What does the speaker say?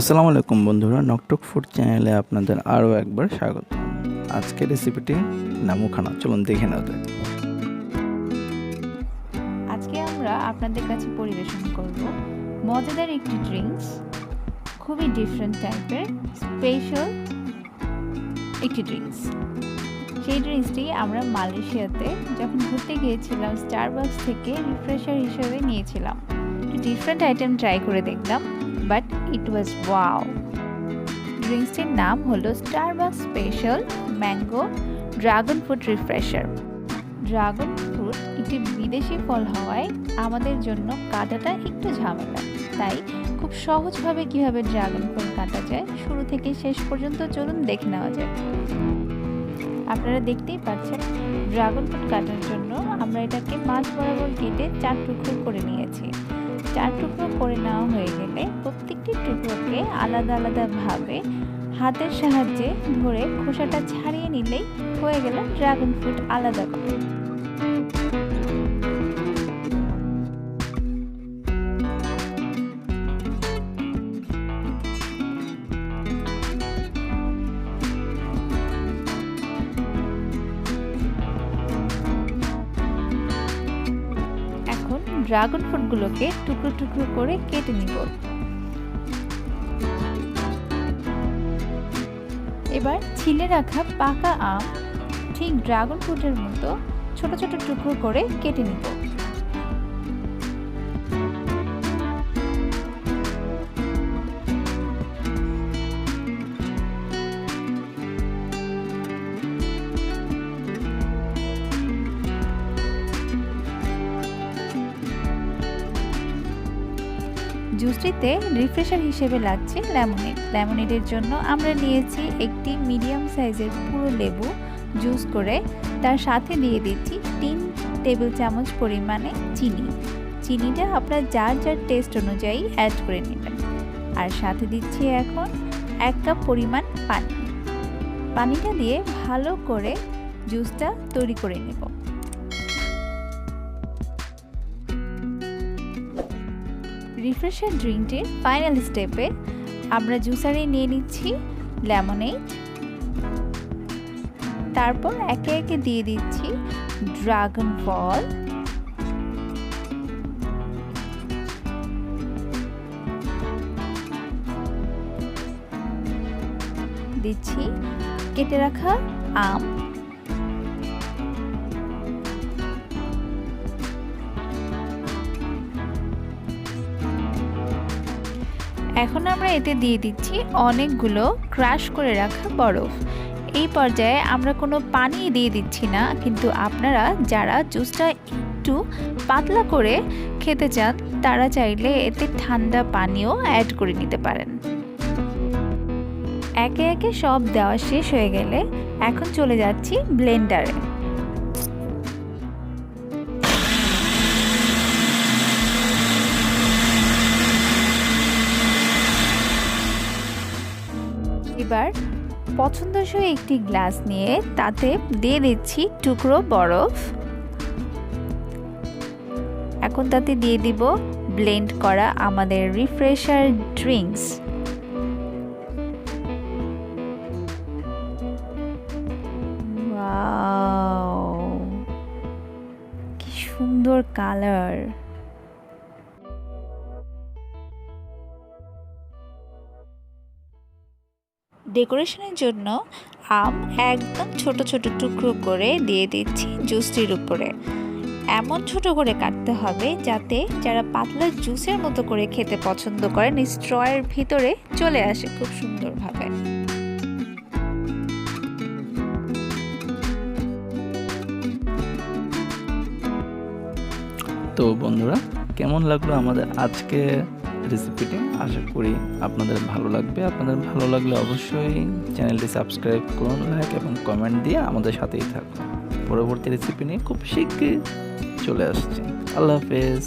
আসসালামু আলাইকুম বন্ধুরা, নকটক ফুড চ্যানেলে আপনাদের আরও একবার স্বাগত। আজকের রেসিপিটি নামুখানা, চলুন দেখে নেওয়া যাক। আজকে আমরা আপনাদের কাছে পরিবেশন করব মজাদার একটি ড্রিঙ্কস, খুবই ডিফারেন্ট টাইপের স্পেশাল একটি ড্রিঙ্কস। সেই ড্রিঙ্কসটি আমরা মালয়েশিয়াতে যখন ঘুরতে গিয়েছিলাম স্টারবাকস থেকে রিফ্রেশার হিসেবে নিয়েছিলাম। একটু ডিফারেন্ট আইটেম ট্রাই করে দেখলাম, বাট ইট ওয়াজ ওয়াও। ড্রিঙ্কসটির নাম হলো Starbucks special mango dragon fruit refresher. Dragon fruit একটি বিদেশি ফল হওয়ায় আমাদের জন্য কাটাটা একটু ঝামেলা, তাই খুব সহজভাবে কিভাবে ড্রাগন ফল কাটা যায় শুরু থেকে শেষ পর্যন্ত চলুন দেখে নেওয়া যায়। আপনারা দেখতেই পাচ্ছেন ড্রাগন ফ্রুট কাটার জন্য আমরা এটাকে মাঝ বরাবর কেটে 4 টুকরো করে নিয়েছি। 4 টুকরো করে নেওয়া হয়ে গেলে প্রত্যেকটি টুকরোকে আলাদা আলাদাভাবে হাতের সাহায্যে ধরে খোসাটা ছাড়িয়ে নিলেই হয়ে গেল ড্রাগন ফ্রুট আলাদা করে। এখন ড্রাগন ফ্রুটগুলোকে টুকরো টুকরো করে কেটে নিব। এবার ছিলে রাখা পাকা আম ঠিক ড্রাগন ফ্রুটের মতো ছোট ছোট টুকরো করে কেটে নিব। জুসটিতে রিফ্রেশার হিসেবে লাগছে লেমনেড। লেমনেডের জন্য আমরা নিয়েছি একটি মিডিয়াম সাইজের পুরো লেবু জুস করে, তার সাথে দিয়ে দিচ্ছি 3 টেবিল চামচ পরিমাণে চিনি। চিনিটা আপনার যার যার টেস্ট অনুযায়ী অ্যাড করে নেবেন। আর সাথে দিচ্ছি এখন 1 কাপ পরিমাণ পানি। পানিটা দিয়ে ভালো করে জুসটা তৈরি করে নেব। রিফ্রেশার ড্রিঙ্কটির ফাইনাল স্টেপে আমরা জুসারে নিয়ে নিচ্ছি লেমনেড, তারপর একে একে দিয়ে দিচ্ছি ড্রাগন ফল, দিচ্ছি কেটে রাখা আম, এখন আমরা এতে দিয়ে দিচ্ছি অনেকগুলো ক্রাশ করে রাখা বরফ। এই পর্যায়ে আমরা কোনো পানি দিয়ে দিচ্ছি না, কিন্তু আপনারা যারা জুসটা একটু পাতলা করে খেতে চান তারা চাইলে এতে ঠান্ডা পানিও অ্যাড করে নিতে পারেন। একে একে সব দেওয়া শেষ হয়ে গেলে এখন চলে যাচ্ছি ব্লেন্ডারে। এবার পছন্দসই একটি গ্লাস নিয়ে তাতে দিয়ে দিচ্ছি টুকরো বরফ। এখন তাতে দিয়ে দিব ব্লেন্ড করা আমাদের রিফ্রেশার ড্রিঙ্কস। ওয়াও, কি সুন্দর কালার! ডেকোরেশনের জন্য আম একদম ছোট ছোট টুকরো করে দিয়ে দিচ্ছি জুসটির উপরে। এমন ছোট করে কাটতে হবে যাতে যারা পাতলা জুসের মতো করে খেতে পছন্দ করেন স্ট্রয়ের ভিতরে চলে আসে খুব সুন্দরভাবে। তো বন্ধুরা, কেমন লাগলো আমাদের আজকে রেসিপিটি? আশা করি আপনাদের ভালো লাগবে। আপনাদের ভালো লাগলে অবশ্যই চ্যানেলটি সাবস্ক্রাইব করুন, লাইক এবং কমেন্ট দিয়ে আমাদের সাথেই থাকুন। পরবর্তী রেসিপি নিয়ে খুব শীঘ্রই চলে আসছি। আল্লাহ হাফেজ।